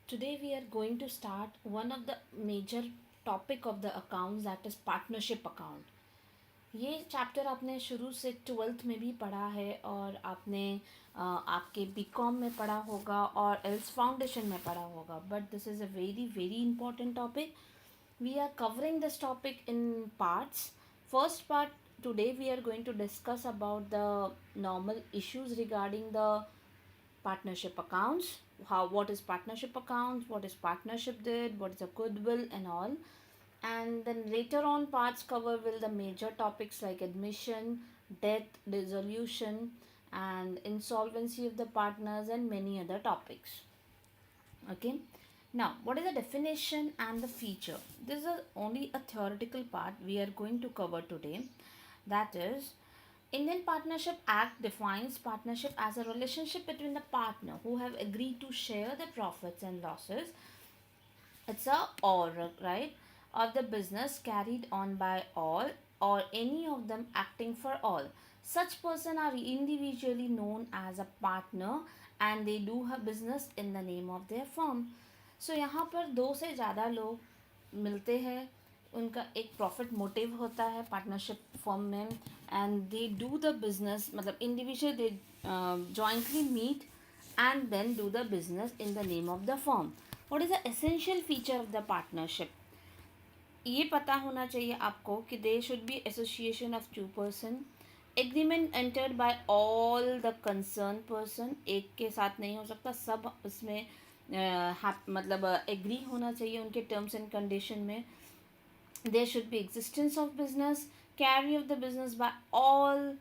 Today we are going to start one of the major topic of the accounts, that is partnership account. ये chapter आपने शुरू से twelfth में भी पढ़ा है और आपने आपके बीकॉम में पढ़ा होगा और एल्स फाउंडेशन में पढ़ा होगा, but this is a very very important topic. We are covering this topic in parts. First part, today we are going to discuss about the normal issues regarding the partnership accounts. How, what is partnership accounts, what is partnership did, what is a goodwill and all. And then later on parts cover will the major topics like admission, death, dissolution, and insolvency of the partners and many other topics. Okay. Now, what is the definition and the feature? This is only a theoretical part we are going to cover today. That is, Indian Partnership Act defines partnership as a relationship between the partner who have agreed to share the profits and losses. It's a or, right, of the business carried on by all or any of them acting for all. Such person are individually known as a partner and they do have business in the name of their firm. So यहाँ पर दो से ज़्यादा लोग मिलते हैं, उनका एक प्रॉफिट मोटिव होता है पार्टनरशिप फॉर्म में, and they do the business, मतलब individual they jointly meet and then do the business in the name of the firm. What is the essential feature of the partnership? ये पता होना चाहिए आपको कि they should be association of two person, agreement entered by all the concern person. एक के साथ नहीं हो सकता, सब उसमें मतलब एग्री होना चाहिए उनके टर्म्स एंड कंडीशन में. There should be existence of business, carry of the business by all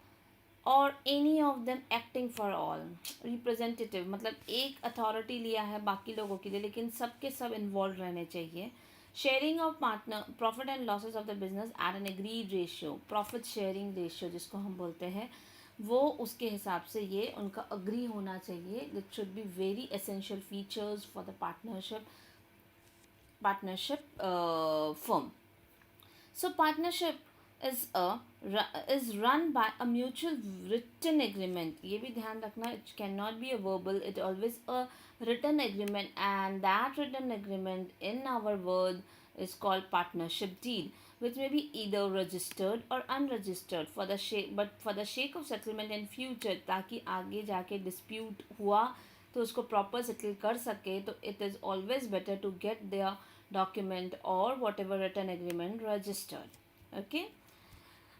or any of them acting for all. Representative मतलब एक अथॉरिटी लिया है बाकी लोगों के लिए, लेकिन सबके सब इन्वॉल्व रहने चाहिए. Sharing of partner profit and losses of the business at N agreed ratio, profit sharing ratio जिसको हम बोलते हैं, वो उसके हिसाब से ये उनका अग्री होना चाहिए. That should be very essential features for the partnership firm. So partnership is run by a mutual written agreement. ये भी ध्यान रखना, it cannot be a verbal, it always a written agreement, and that written agreement in our word is called partnership deed, which may be either registered or unregistered for the sake of settlement in future, ताकि आगे जाके dispute हुआ तो उसको proper settle कर सके. तो it is always better to get their document or whatever written agreement registered. Okay.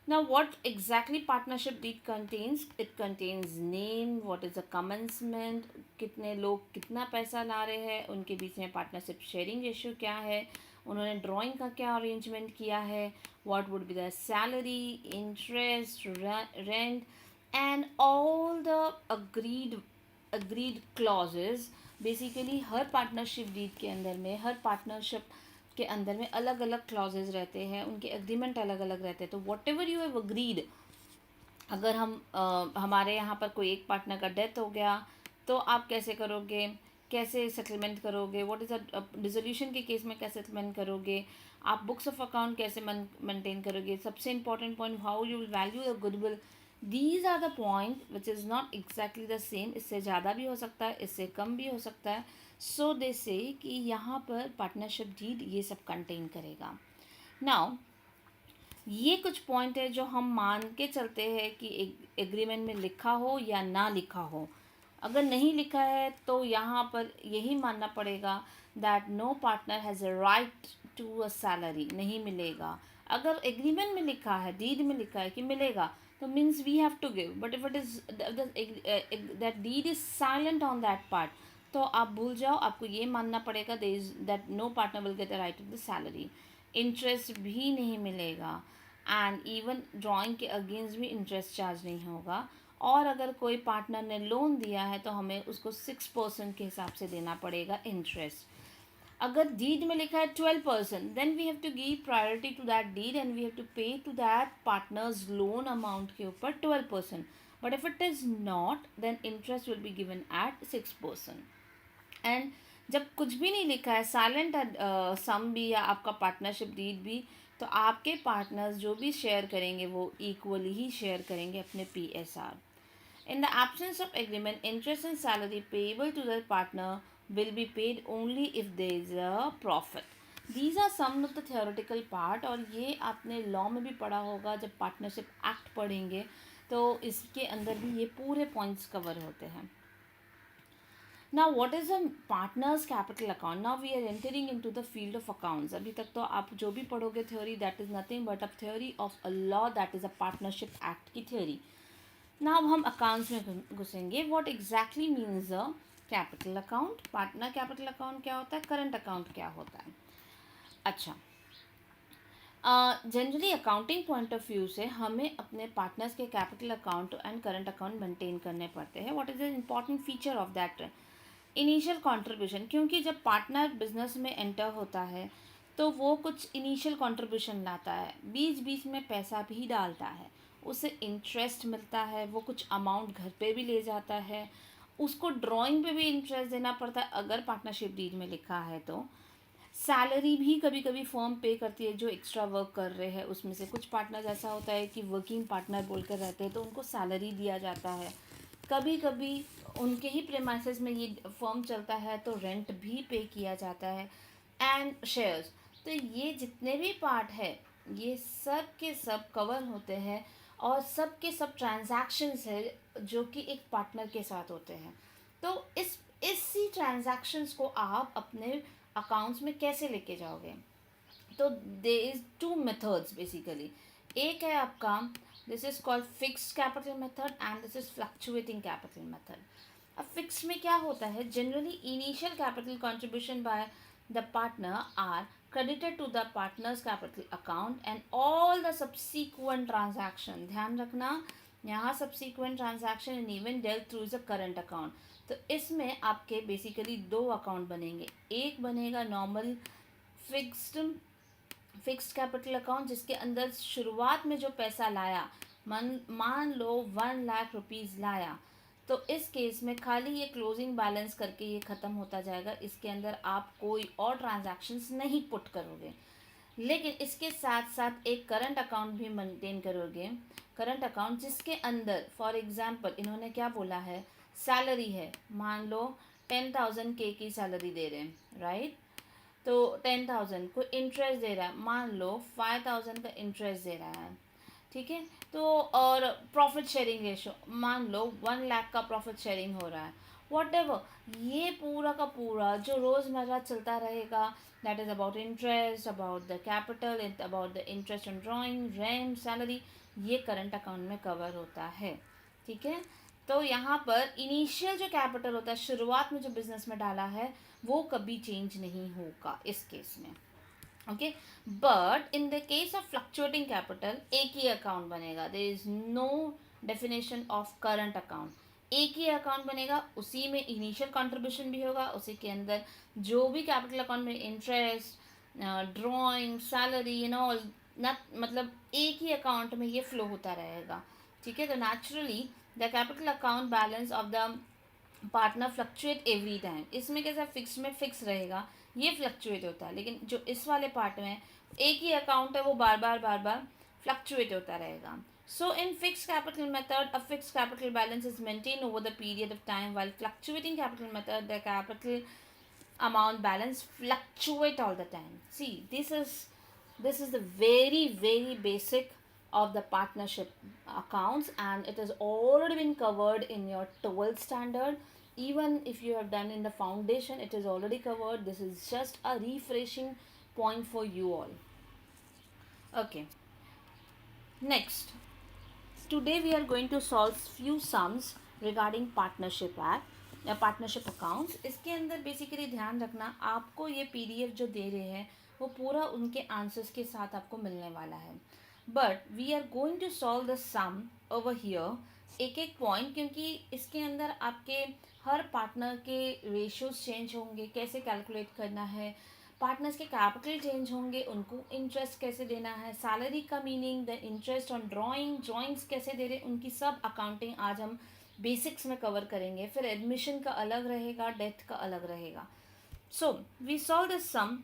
Now, what exactly partnership deed contains? It contains name, what is the commencement, कितने लोग कितना पैसा ला रहे हैं, उनके बीच में पार्टनरशिप शेयरिंग रेशियो क्या है, उन्होंने ड्राइंग का क्या अरेंजमेंट किया है, what would be the salary, interest, rent, and all the agreed clauses. Basically हर पार्टनरशिप डीड के अंदर में, हर पार्टनरशिप के अंदर में अलग अलग क्लॉजेज रहते हैं, उनके एग्रीमेंट अलग अलग रहते हैं. तो what ever you have agreed, अगर हमारे यहाँ पर कोई एक पार्टनर का डेथ हो गया तो आप कैसे करोगे, कैसे सेटलमेंट करोगे, व्हाट इज़ द डिसोल्यूशन के केस में कैसे सेटलमेंट करोगे, आप बुक्स ऑफ अकाउंट कैसे मेंटेन करोगे, सबसे important point how you will value the goodwill. These are the point which is not exactly the same. इससे ज़्यादा भी हो सकता है, इससे कम भी हो सकता है. सो दे से कि यहाँ पर पार्टनरशिप डीड ये सब कंटेन करेगा. नाउ ये कुछ पॉइंट है जो हम मान के चलते हैं कि एग्रीमेंट में लिखा हो या ना लिखा हो. अगर नहीं लिखा है तो यहाँ पर यही मानना पड़ेगा that no partner has a right to a salary, नहीं मिलेगा. अगर एग्रीमेंट में लिखा है, डीड में लिखा है कि मिलेगा, तो means we have to give. But if it is that deed is silent on that part, तो आप भूल जाओ, आपको ये मानना पड़ेगा that no partner will get the right to the salary. Interest भी नहीं मिलेगा, एंड इवन ड्राइंग के अगेंस्ट भी इंटरेस्ट चार्ज नहीं होगा. और अगर कोई पार्टनर ने लोन दिया है तो हमें उसको 6% के हिसाब से देना पड़ेगा इंटरेस्ट. अगर डीड में लिखा है 12%, then we have to give priority to that deed and we have to pay to that partners loan amount के ऊपर 12%. But if it is not, then interest will be given at 6%. And जब कुछ भी नहीं लिखा है, silent सम भी या आपका पार्टनरशिप डीड भी, तो आपके पार्टनर्स जो भी शेयर करेंगे वो इक्वली ही शेयर करेंगे अपने PSR. In the absence of agreement, interest and salary payable to the partner will be paid only if there is a profit. These are some of the theoretical part, और ये आपने law में भी पढ़ा होगा जब पार्टनरशिप एक्ट पढ़ेंगे तो इसके अंदर भी ये पूरे पॉइंट्स कवर होते हैं. Now what is a partner's capital account? Now we are entering into the field of accounts. अभी तक तो आप जो भी पढ़ोगे theory, that is nothing but a theory of a law, that is a partnership act की theory. Now हम accounts में घुसेंगे. What exactly means a capital account? Partner capital account क्या होता है? Current account क्या होता है? अच्छा, generally accounting point of view से हमें अपने पार्टनर्स के capital account and current account maintain करने पड़ते हैं. What is the important feature of that? Initial contribution. क्योंकि जब पार्टनर बिजनेस में एंटर होता है तो वो कुछ इनिशियल कंट्रीब्यूशन लाता है, बीच बीच में पैसा भी डालता है, उसे इंटरेस्ट मिलता है, वो कुछ अमाउंट घर पे भी ले जाता है, उसको ड्राइंग पे भी इंटरेस्ट देना पड़ता है अगर पार्टनरशिप डीड में लिखा है तो. सैलरी भी कभी कभी फर्म पे करती है जो एक्स्ट्रा वर्क कर रहे हैं. उसमें से कुछ पार्टनर्स ऐसा होता है कि वर्किंग पार्टनर बोलकर रहते हैं तो उनको सैलरी दिया जाता है. कभी कभी उनके ही प्रेमाइसेस में ये फर्म चलता है तो रेंट भी पे किया जाता है, एंड शेयर्स. तो ये जितने भी पार्ट है ये सब के सब कवर होते हैं और सब के सब ट्रांजैक्शंस है जो कि एक पार्टनर के साथ होते हैं. तो इसी ट्रांजैक्शंस को आप अपने अकाउंट्स में कैसे लेके जाओगे? तो there is two methods basically. एक है आपका, this is called fixed capital method and this is fluctuating capital method. अब फिक्स में क्या होता है? Generally initial capital contribution by the partner are credited to the partner's capital account and all the subsequent transaction. ध्यान रखना यहाँ subsequent transaction and even dealt through the current account. तो इसमें आपके बेसिकली दो अकाउंट बनेंगे. एक बनेगा नॉर्मल फिक्स्ड कैपिटल अकाउंट जिसके अंदर शुरुआत में जो पैसा लाया, मान लो 1,00,000 रुपीज़ लाया, तो इस केस में खाली ये क्लोजिंग बैलेंस करके ये ख़त्म होता जाएगा. इसके अंदर आप कोई और ट्रांजैक्शंस नहीं पुट करोगे. लेकिन इसके साथ साथ एक करंट अकाउंट भी मेंटेन करोगे. करंट अकाउंट जिसके अंदर फॉर एग्जांपल इन्होंने क्या बोला है, सैलरी है, मान लो 10,000 के की सैलरी दे रहे हैं, राइट? तो 10,000 को इंटरेस्ट दे रहा है, मान लो 5,000 का इंटरेस्ट दे रहा है, ठीक है? तो और प्रॉफिट शेयरिंग रेशो मान लो 1,00,000 का प्रॉफिट शेयरिंग हो रहा है. वॉट एवर, ये पूरा का पूरा जो रोज़मर्रा चलता रहेगा, that is about interest, about the capital, about the interest on drawing, rent, salary, ये करंट अकाउंट में कवर होता है. ठीक है? तो यहाँ पर इनिशियल जो कैपिटल होता है, शुरुआत में जो बिजनेस में डाला है, वो कभी चेंज नहीं होगा इस केस में. Okay, but in the case of fluctuating capital एक ही अकाउंट बनेगा. There is no definition of current account. एक ही अकाउंट बनेगा, उसी में इनिशियल कंट्रीब्यूशन भी होगा, उसी के अंदर जो भी कैपिटल अकाउंट में interest, drawing, salary and all, मतलब एक ही अकाउंट में ये फ्लो होता रहेगा. ठीक है? तो naturally the capital account balance of the partner fluctuate every time. इसमें कैसा फिक्स में फिक्स रहेगा, ये फ्लक्चुएट होता है. लेकिन जो इस वाले पार्ट में एक ही अकाउंट है वो बार बार फ्लक्चुएट होता रहेगा. So in fixed capital method, a fixed capital balance is maintained over the period of time, while fluctuating capital method, the capital amount balance fluctuate all the time. See, this is the very basic of the partnership accounts, and it has already been covered in your 12th standard. Even if you have done in the foundation, it is already covered. This is just a refreshing point for you all. Okay, next, today we are going to solve few sums regarding partnership act या partnership accounts. इसके अंदर basically ध्यान रखना, आपको ये PDF जो दे रहे हैं वो पूरा उनके आंसर्स के साथ आपको मिलने वाला है. But we are going to solve the sum over here एक एक पॉइंट, क्योंकि इसके अंदर आपके हर पार्टनर के रेशियोज चेंज होंगे, कैसे कैलकुलेट करना है, पार्टनर्स के कैपिटल चेंज होंगे, उनको इंटरेस्ट कैसे देना है, सैलरी का meaning, the interest on drawings कैसे दे रहे, उनकी सब अकाउंटिंग आज हम बेसिक्स में कवर करेंगे. फिर एडमिशन का अलग रहेगा, डेथ का अलग रहेगा. So we solve this sum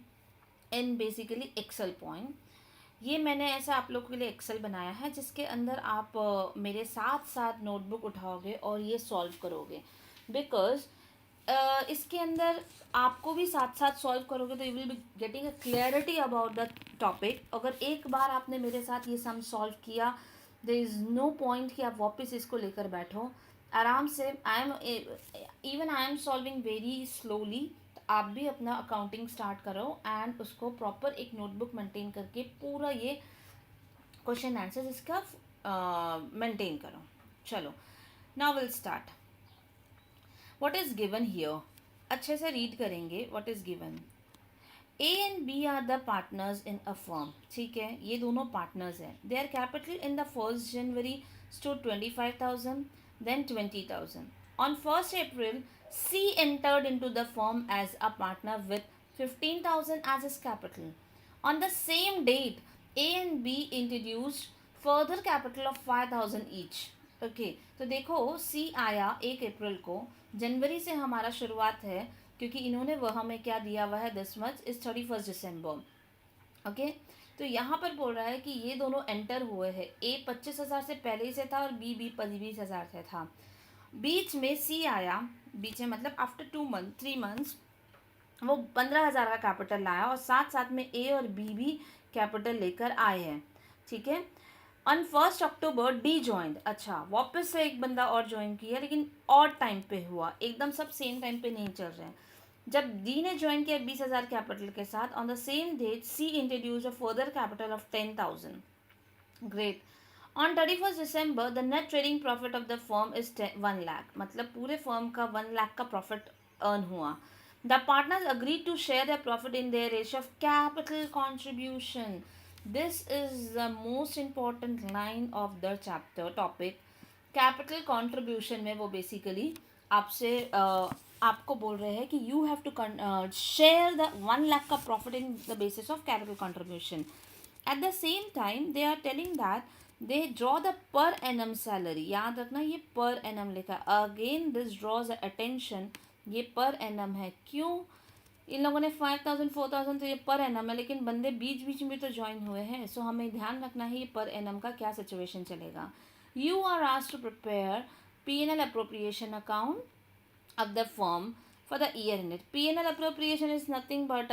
in basically excel point. ये मैंने ऐसा आप लोगों के लिए एक्सेल बनाया है जिसके अंदर आप मेरे साथ साथ नोटबुक उठाओगे और ये सॉल्व करोगे. बिकॉज इसके अंदर आपको भी साथ साथ सॉल्व करोगे तो you will be getting a clarity about the topic. अगर एक बार आपने मेरे साथ ये सम सॉल्व किया, देयर इज़ नो पॉइंट कि आप वापस इसको लेकर बैठो. आराम से I am solving very slowly. आप भी अपना अकाउंटिंग स्टार्ट करो एंड उसको प्रॉपर एक नोटबुक मेंटेन करके पूरा ये क्वेश्चन आंसर इसका मेंटेन करो. चलो, now will start. What is given here. अच्छे से रीड करेंगे. What is given. A and B are the partners in a firm. ठीक है, ये दोनों पार्टनर्स हैं. They are capital in the 1st January stood 25,000, then 20,000. On 1st April, C entered into the firm as a partner with 15,000 as his capital. On the same date, A and B introduced further capital of 5,000 each. Okay, तो देखो सी आया 1 अप्रैल को. जनवरी से हमारा शुरुआत है क्योंकि इन्होंने वह हमें क्या दिया हुआ है, this much is 31 December. Okay, तो यहाँ पर बोल रहा है कि ये दोनों एंटर हुए हैं. ए 25,000 से पहले से था और बी 20,000 से था. बीच में सी आया, बीच में मतलब आफ्टर 3 months वो 15,000 का कैपिटल लाया और साथ साथ में ए और बी भी कैपिटल लेकर आए हैं. ठीक है. On 1st October D joined. अच्छा, वापस से एक बंदा और ज्वाइन किया लेकिन और टाइम पे हुआ, एकदम सब सेम टाइम पे नहीं चल रहे हैं. जब डी ने ज्वाइन किया 20,000 कैपिटल के साथ, on the same date C introduce a further capital of 10,000. Great. On 31st December the net trading profit of the firm is 1 lakh. मतलब पूरे फर्म का 1 लाख का प्रॉफिट अर्न हुआ. The partners agreed to share the profit in their ratio of capital contribution. This is the most important line of the chapter topic. Capital contribution में वो basically आपसे आपको बोल रहे हैं कि you have to share the 1 lakh का profit in the basis of capital contribution. At the same time they are telling that they draw the per annum salary. याद रखना ये पर एनम लिखा. अगेन दिस ड्रॉज अटेंशन, ये per annum है. क्यों? इन लोगों ने 5,000 4,000 तो ये पर एनम है, लेकिन बंदे बीच बीच में तो ज्वाइन हुए हैं. सो हमें ध्यान रखना है ये पर एनम का क्या सिचुएशन चलेगा. You are asked to prepare P&L appropriation account of the firm for the year ended. P&L appropriation is nothing but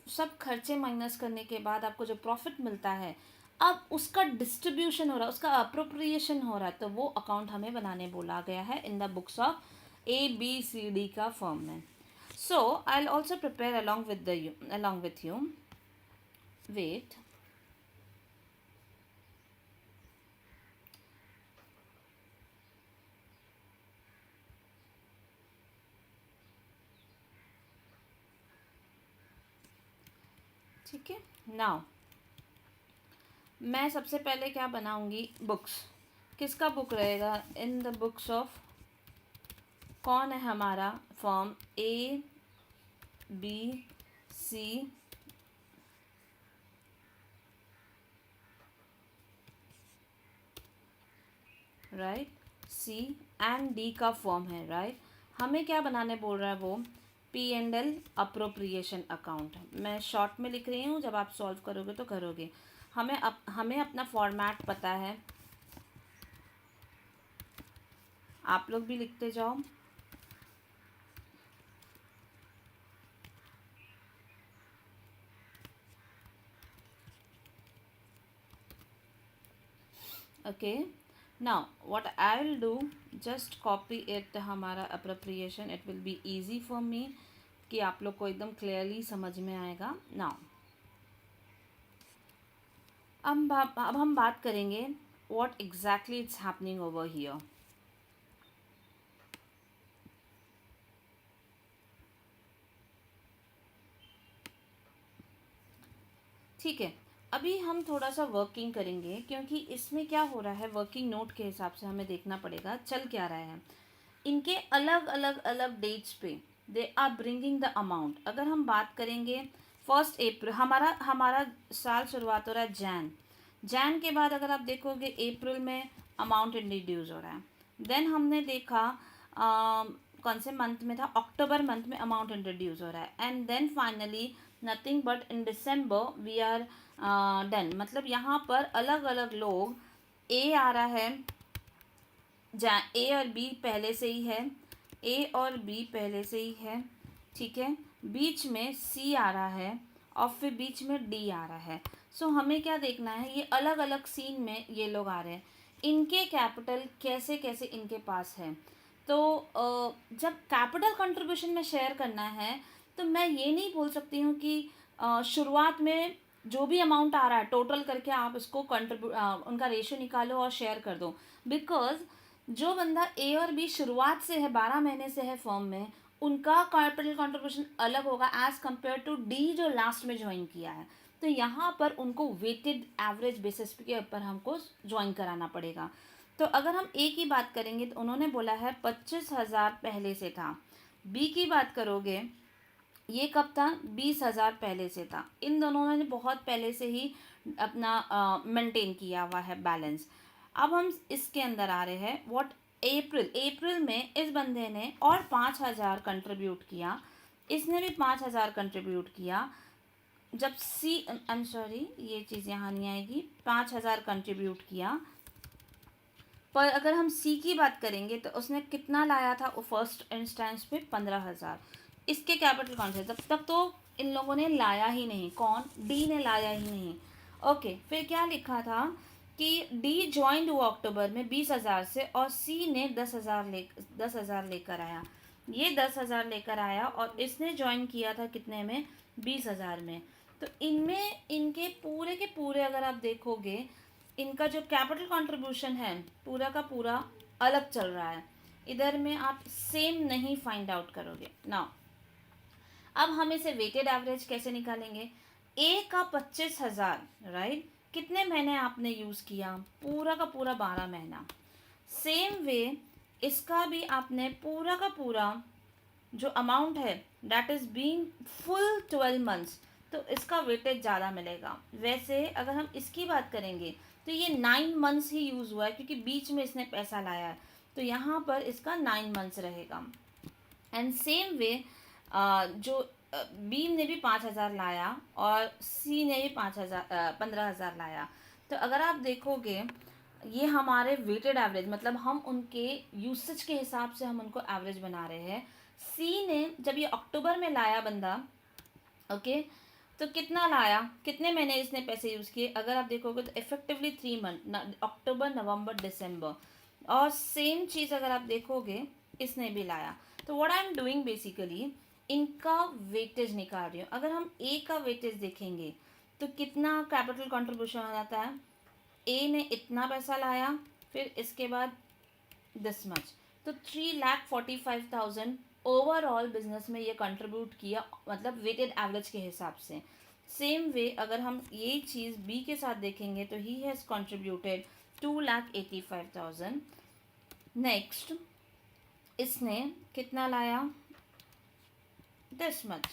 सब खर्चे माइनस करने के बाद आपको जो प्रॉफिट मिलता है, अब उसका डिस्ट्रीब्यूशन हो रहा है, उसका अप्रोप्रिएशन हो रहा है, तो वो अकाउंट हमें बनाने बोला गया है in the books of ABCD का फर्म में. So I'll also prepare along with you. Wait. ठीक है. नाउ मैं सबसे पहले क्या बनाऊंगी, बुक्स. किसका बुक रहेगा? इन द बुक्स ऑफ कौन है हमारा form ABC right, C and D का फॉर्म है. राइट, हमें क्या बनाने बोल रहा है वो? P&L appropriation account. मैं शॉर्ट में लिख रही हूँ, जब आप सॉल्व करोगे तो करोगे. हमें अपना फॉर्मेट पता है, आप लोग भी लिखते जाओ. Okay, now what I will do, just copy it हमारा appropriation. It will be easy for me कि आप लोग को एकदम clearly समझ में आएगा. Now अब हम बात करेंगे what exactly it's happening over here. ठीक है, अभी हम थोड़ा सा वर्किंग करेंगे क्योंकि इसमें क्या हो रहा है, वर्किंग नोट के हिसाब से हमें देखना पड़ेगा चल क्या रहा है. इनके अलग अलग डेट्स पे they are bringing the amount. अगर हम बात करेंगे 1st April, हमारा साल शुरुआत हो रहा है जैन के बाद अगर आप देखोगे अप्रैल में अमाउंट इंट्रोड्यूस हो रहा है. देन हमने देखा कौन से मंथ में था, अक्टूबर मंथ में अमाउंट इंट्रोड्यूस हो रहा है. And then finally nothing but in December we are done. मतलब यहाँ पर अलग अलग लोग, ए आ रहा है, ए और बी पहले से ही है, ए और बी पहले से ही है, ठीक है, बीच में सी आ रहा है और फिर बीच में डी आ रहा है। सो हमें क्या देखना है, ये अलग अलग सीन में ये लोग आ रहे हैं, इनके कैपिटल कैसे कैसे इनके पास है। तो जब कैपिटल कंट्रीब्यूशन में शेयर करना है तो मैं ये नहीं बोल सकती हूँ कि शुरुआत में जो भी अमाउंट आ रहा है टोटल करके आप इसको उनका रेशियो निकालो और शेयर कर दो। बिकॉज जो बंदा ए और बी शुरुआत से है, 12 महीने से है फर्म में, उनका कैपिटल कंट्रीब्यूशन अलग होगा एज कम्पेयर टू डी जो लास्ट में ज्वाइन किया है। तो यहाँ पर उनको वेटेड एवरेज बेसिस के ऊपर हमको ज्वाइन कराना पड़ेगा। तो अगर हम ए की बात करेंगे तो उन्होंने बोला है 25,000 पहले से था। बी की बात करोगे, ये कब था, 20,000 पहले से था। इन दोनों ने बहुत पहले से ही अपना मेंटेन किया हुआ है बैलेंस। अब हम इसके अंदर आ रहे हैं व्हाट अप्रैल में इस बंदे ने और 5,000 कंट्रीब्यूट किया, इसने भी 5,000 कंट्रीब्यूट किया। जब सी आई एम सॉरी ये चीज़ यहाँ नहीं आएगी, 5,000 कंट्रीब्यूट किया। पर अगर हम सी की बात करेंगे तो उसने कितना लाया था, वो फर्स्ट इंस्टेंस पे 15,000। इसके कैपिटल कौन से, तब तक तो इन लोगों ने लाया ही नहीं, कौन, डी ने लाया ही नहीं। ओके, फिर क्या लिखा था कि डी ज्वाइंट हुआ अक्टूबर में 20,000 से और सी ने 10,000 लेकर आया। ये 10,000 लेकर आया और इसने ज्वाइन किया था कितने में, 20,000 में। तो इनमें इनके पूरे के पूरे अगर आप देखोगे, इनका जो कैपिटल कंट्रीब्यूशन है पूरा का पूरा अलग चल रहा है। इधर में आप सेम नहीं फाइंड आउट करोगे ना। अब हम इसे वेटेड एवरेज कैसे निकालेंगे, ए का 25,000 राइट, कितने महीने आपने यूज़ किया, पूरा का पूरा 12 महीना। सेम वे इसका भी आपने पूरा का पूरा जो अमाउंट है that is being full 12 months, तो इसका वेटेज ज़्यादा मिलेगा। वैसे अगर हम इसकी बात करेंगे तो ये 9 मंथ्स ही यूज़ हुआ है क्योंकि बीच में इसने पैसा लाया है, तो यहाँ पर इसका 9 मंथ्स रहेगा। एंड सेम वे जो बी ने भी 5,000 लाया और सी ने भी 15,000 लाया। तो अगर आप देखोगे ये हमारे वेटेड एवरेज, मतलब हम उनके यूसेज के हिसाब से हम उनको एवरेज बना रहे हैं। सी ने जब ये अक्टूबर में लाया बंदा, ओके, तो कितना लाया, कितने महीने इसने पैसे यूज़ किए, अगर आप देखोगे तो इफेक्टिवली 3 मंथ, अक्टूबर नवंबर दिसंबर। और सेम चीज़ अगर आप देखोगे इसने भी लाया। तो what I am doing basically, इनका वेटेज निकाल रही हूँ। अगर हम ए का वेटेज देखेंगे तो कितना कैपिटल कंट्रीब्यूशन हो जाता है, ए ने इतना पैसा लाया, फिर इसके बाद दिस मच, तो 3,45,000 ओवरऑल बिजनेस में ये कंट्रीब्यूट किया, मतलब वेटेड एवरेज के हिसाब से। सेम वे अगर हम ये चीज़ बी के साथ देखेंगे तो ही हैज़ कंट्रीब्यूटेड 2,85,000। नेक्स्ट इसने कितना लाया, this much,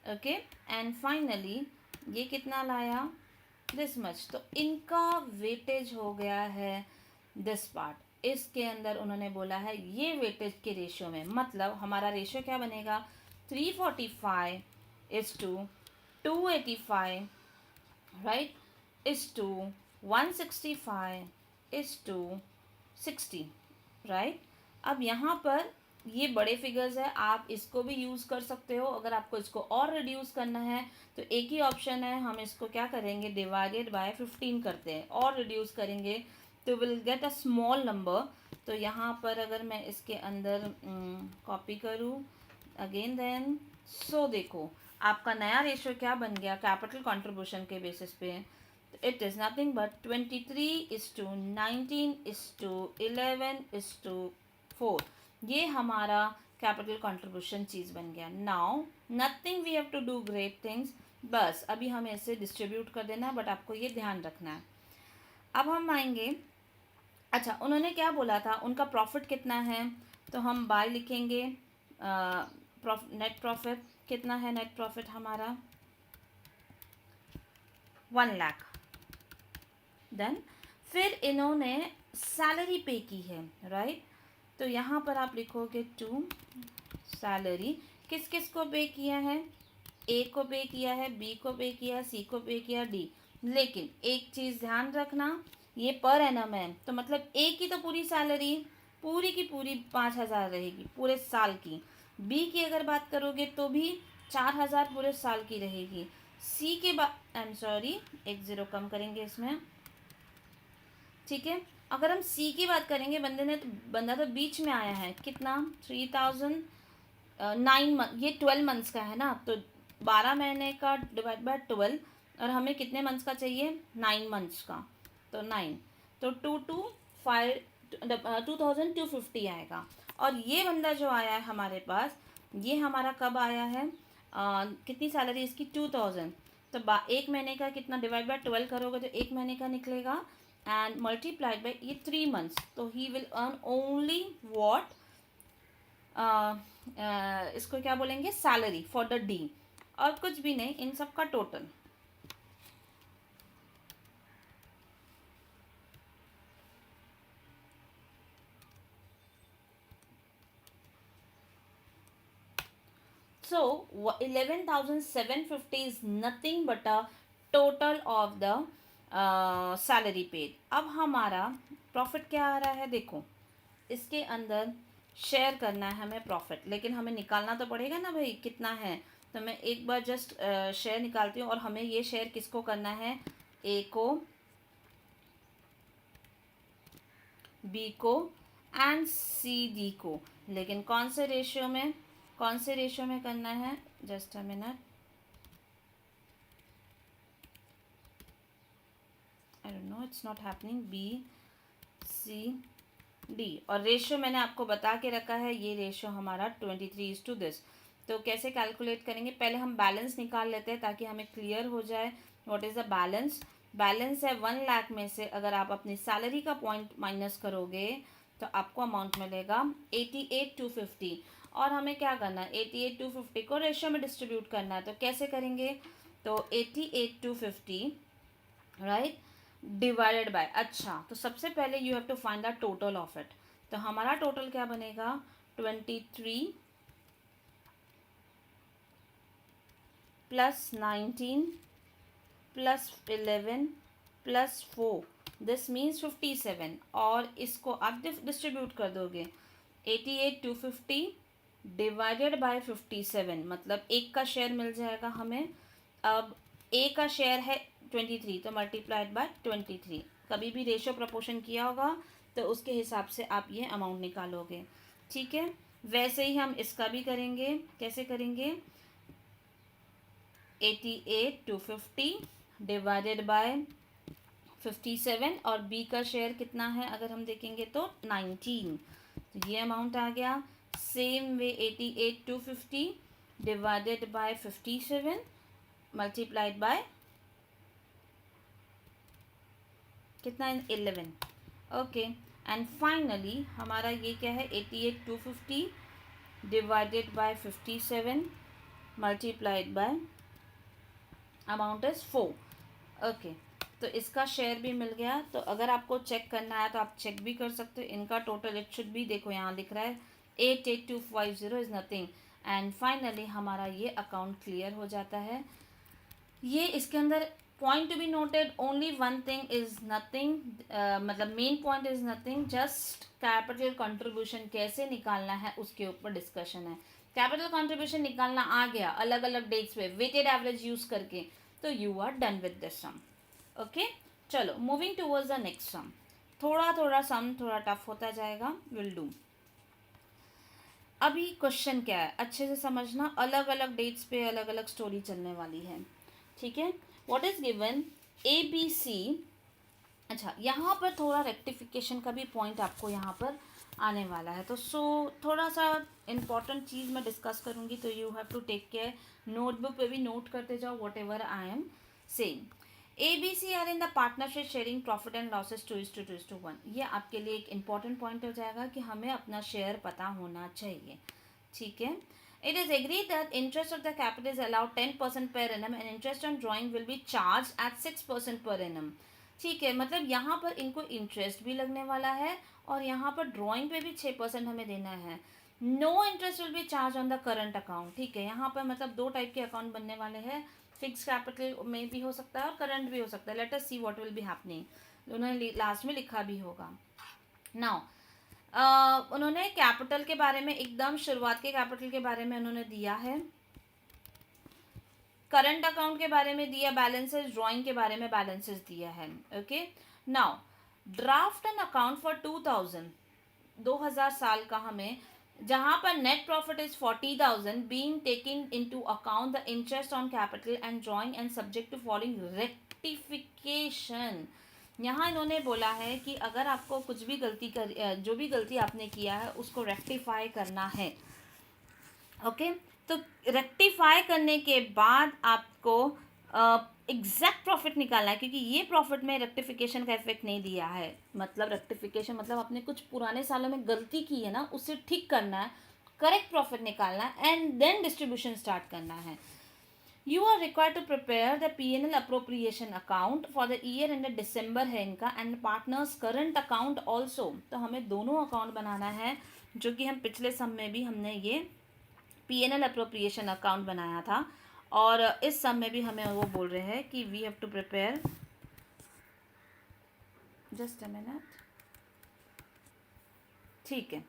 okay, and finally ये कितना लाया, दिस मच। तो इनका वेटेज हो गया है दिस पार्ट। इसके अंदर उन्होंने बोला है ये वेटेज के रेशियो में, मतलब हमारा रेशियो क्या बनेगा, 345:285 राइट टू 165:60 राइट। अब यहाँ पर ये बड़े फिगर्स है, आप इसको भी यूज़ कर सकते हो। अगर आपको इसको और रिड्यूस करना है तो एक ही ऑप्शन है, हम इसको क्या करेंगे, डिवाइडेड बाय 15 करते हैं और रिड्यूस करेंगे तो will get a small number. तो यहाँ पर अगर मैं इसके अंदर कॉपी करूँ अगेन देन, सो देखो आपका नया रेशियो क्या बन गया कैपिटल कंट्रीब्यूशन के बेसिस पे, इट इज़ नथिंग बट 23:19:11:4। ये हमारा कैपिटल कंट्रीब्यूशन चीज़ बन गया। Now nothing we have to do great things, बस अभी हमें इसे डिस्ट्रीब्यूट कर देना है, बट आपको ये ध्यान रखना है। अब हम आएंगे, अच्छा उन्होंने क्या बोला था, उनका प्रॉफिट कितना है, तो हम बाय लिखेंगे। नेट प्रॉफिट कितना है, नेट प्रॉफिट हमारा 1 लाख। देन फिर इन्होंने सैलरी पे की है राइट, तो यहाँ पर आप लिखोगे टू सैलरी, किस किस को पे किया है, ए को पे किया है, बी को पे किया, सी को पे किया, डी। लेकिन एक चीज़ ध्यान रखना, ये पर एनम है, तो मतलब ए की तो पूरी सैलरी पूरी की पूरी 5,000 रहेगी पूरे साल की। बी की अगर बात करोगे तो भी 4,000 पूरे साल की रहेगी। सी के बाद, आई एम सॉरी, एक ज़ीरो कम करेंगे इसमें, ठीक है। अगर हम सी की बात करेंगे, बंदा तो बीच में आया है, कितना, 3,000, 9 मंथ, ये 12 मंथ्स का है ना, तो 12 महीने का डिवाइड बाय 12, और हमें कितने मंथ्स का चाहिए, 9 मंथ्स का, तो 9, तो 2,250 आएगा। और ये बंदा जो आया है हमारे पास, ये हमारा कब आया है, कितनी सैलरी इसकी, 2,000, तो 1 महीने का कितना, डिवाइड बाय 12 करोगे तो 1 महीने का निकलेगा, एंड मल्टीप्लाइड बाई ये 3 मंथ्स, तो he will earn only what, इसको क्या बोलेंगे, सैलरी फॉर द डी, और कुछ भी नहीं, इन सब का total. So 11,750 is nothing but a total of the salary paid. अब हमारा प्रॉफिट क्या आ रहा है, देखो इसके अंदर शेयर करना है हमें प्रॉफिट, लेकिन हमें निकालना तो पड़ेगा ना भाई कितना है। तो मैं एक बार जस्ट शेयर निकालती हूँ, और हमें ये शेयर किसको करना है, ए को, बी को एंड सी डी को, लेकिन कौन से रेशियो में, कौन से रेशियो में करना है, just a minute, I don't know, it's not happening, B C D, और रेशियो मैंने आपको बता के रखा है, ये रेशियो हमारा 23:this। तो कैसे कैलकुलेट करेंगे, पहले हम बैलेंस निकाल लेते हैं ताकि हमें क्लियर हो जाए what is the balance. Balance है 1 लाख में से अगर आप अपनी सैलरी का पॉइंट माइनस करोगे तो आपको अमाउंट मिलेगा 88,250, और हमें क्या करना है, 88,250 को रेशियो में डिस्ट्रीब्यूट करना है। तो कैसे करेंगे, तो 88,250 राइट डिवाइडेड बाय, अच्छा तो सबसे पहले you have to find the total of it. तो हमारा टोटल क्या बनेगा, 23 plus 19 plus 11 plus 4, this means 57, और इसको आप डिस्ट्रीब्यूट कर दोगे, 88,250 डिवाइडेड बाय 57, मतलब एक का शेयर मिल जाएगा हमें। अब ए का शेयर है 23, तो मल्टीप्लाइड बाय 23, कभी भी रेशियो प्रपोर्शन किया होगा तो उसके हिसाब से आप ये अमाउंट निकालोगे, ठीक है। वैसे ही हम इसका भी करेंगे, कैसे करेंगे, 88,250 डिवाइडेड बाय 57, और बी का शेयर कितना है अगर हम देखेंगे तो 19, तो ये अमाउंट आ गया। Same way 88,250 divided by 57 multiplied by कितना, 11, ओके, एंड फाइनली हमारा ये क्या है, 88,250 divided by 57 multiplied by amount is 4, okay. तो इसका शेयर भी मिल गया। तो अगर आपको चेक करना है तो आप चेक भी कर सकते हो, इनका टोटल इट शुड भी, देखो यहाँ लिख रहा है 88,250 इज़ नथिंग, एंड फाइनली हमारा ये अकाउंट क्लियर हो जाता है। ये इसके अंदर point to be noted, only one thing is nothing, मतलब main point is nothing, just capital contribution कैसे निकालना है उसके ऊपर डिस्कशन है। कैपिटल कंट्रीब्यूशन निकालना आ गया अलग अलग डेट्स पे वेटेड एवरेज यूज करके, तो you are done with this sum, okay. चलो moving towards the next sum, थोड़ा थोड़ा सम थोड़ा टफ होता जाएगा, विल डू। अभी क्वेश्चन क्या है अच्छे से समझना, अलग अलग डेट्स पे अलग अलग स्टोरी चलने वाली है, ठीक है। What is given, A B C, अच्छा यहाँ पर थोड़ा रेक्टिफिकेशन का भी पॉइंट आपको यहाँ पर आने वाला है, तो थोड़ा सा इम्पॉर्टेंट चीज़ मैं डिस्कस करूँगी, तो you have to take care, notebook पे भी नोट करते जाओ whatever I am saying. A B C are in the partnership sharing profit and losses 2:2:1, ये आपके लिए एक इम्पॉर्टेंट पॉइंट हो जाएगा कि हमें अपना शेयर पता होना चाहिए, ठीक है। It is agreed that interest of the capital is allowed 10% per annum and interest on drawing will be charged at 6% per annum, ठीक है। मतलब यहाँ पर इनको इंटरेस्ट भी लगने वाला है और यहाँ पर ड्राइंग पे भी 6% हमें देना है। No interest will be charge on the current account, ठीक है। यहाँ पर मतलब दो टाइप के अकाउंट बनने वाले हैं, फिक्स कैपिटल में भी हो सकता है और करंट भी हो सकता है। Let us see what will be happening, उन्होंने लास्ट में लिखा भी होगा। नाउ उन्होंने कैपिटल के बारे में, एकदम शुरुआत के कैपिटल के बारे में उन्होंने दिया है, करंट अकाउंट के बारे में दिया, बैलेंसेस, ड्राइंग के बारे में बैलेंसेस दिया है. Okay, now draft an account for 2000 साल का हमें, जहां पर net profit is 40,000 being taking into account the interest on capital and drawing and subject to following rectification. यहाँ इन्होंने बोला है कि अगर आपको कुछ भी गलती जो भी गलती आपने किया है उसको रेक्टिफाई करना है. ओके, तो रेक्टिफाई करने के बाद आपको एग्जैक्ट प्रॉफिट निकालना है, क्योंकि ये प्रॉफिट में रेक्टिफिकेशन का इफेक्ट नहीं दिया है. मतलब रेक्टिफिकेशन मतलब आपने कुछ पुराने सालों में गलती की है ना, उसे ठीक करना है, करेक्ट प्रॉफिट निकालना है एंड देन डिस्ट्रीब्यूशन स्टार्ट करना है. You are required to prepare the P&L appropriation account for the year end December है इनका, and partners current account also. तो हमें दोनों अकाउंट बनाना है, जो कि हम पिछले सम में भी हमने ये P&L अप्रोप्रिएशन अकाउंट बनाया था, और इस सम में भी हमें वो बोल रहे हैं कि we have to prepare, just a minute. ठीक है,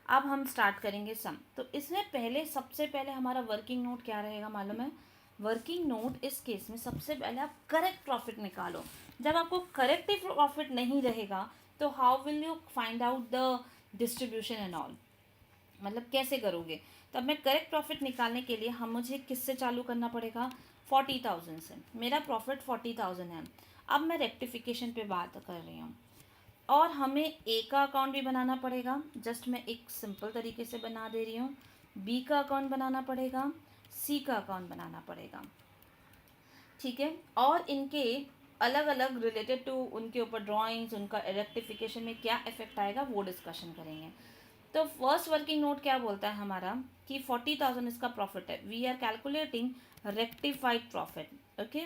अब हम स्टार्ट करेंगे सम. तो इसमें पहले, सबसे पहले हमारा वर्किंग नोट क्या रहेगा मालूम है? वर्किंग नोट इस केस में सबसे पहले आप करेक्ट प्रॉफिट निकालो. जब आपको करेक्ट प्रॉफिट नहीं रहेगा तो how will you find out the distribution and all, मतलब कैसे करोगे? तो अब मैं करेक्ट प्रॉफिट निकालने के लिए मुझे किससे चालू करना पड़ेगा? 40,000 से. मेरा प्रॉफिट 40,000 है. अब मैं रेक्टिफिकेशन पे बात कर रही हूँ, और हमें ए का अकाउंट भी बनाना पड़ेगा. जस्ट मैं एक सिंपल तरीके से बना दे रही हूँ. बी का अकाउंट बनाना पड़ेगा, सी का अकाउंट बनाना पड़ेगा. ठीक है, और इनके अलग अलग रिलेटेड टू उनके ऊपर ड्राइंग्स, उनका रेक्टिफिकेशन में क्या इफेक्ट आएगा वो डिस्कशन करेंगे. तो फर्स्ट वर्किंग नोट क्या बोलता है हमारा कि 40,000 इसका प्रॉफिट है. We are calculating rectified profit. Okay,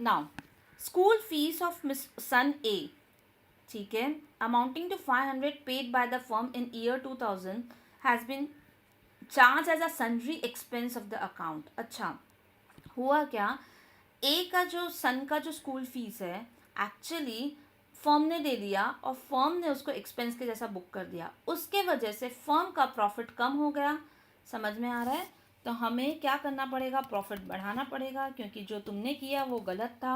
now school fees of miss son A, ठीक है, amounting to 500 paid by the firm in year 2000 has been charged as a sundry expense of the account. अच्छा, हुआ क्या, A का जो son का जो school fees है एक्चुअली फर्म ने दे दिया, और फर्म ने उसको एक्सपेंस के जैसा बुक कर दिया. उसके वजह से फर्म का प्रॉफिट कम हो गया. समझ में आ रहा है? तो हमें क्या करना पड़ेगा? प्रॉफिट बढ़ाना पड़ेगा, क्योंकि जो तुमने किया वो गलत था.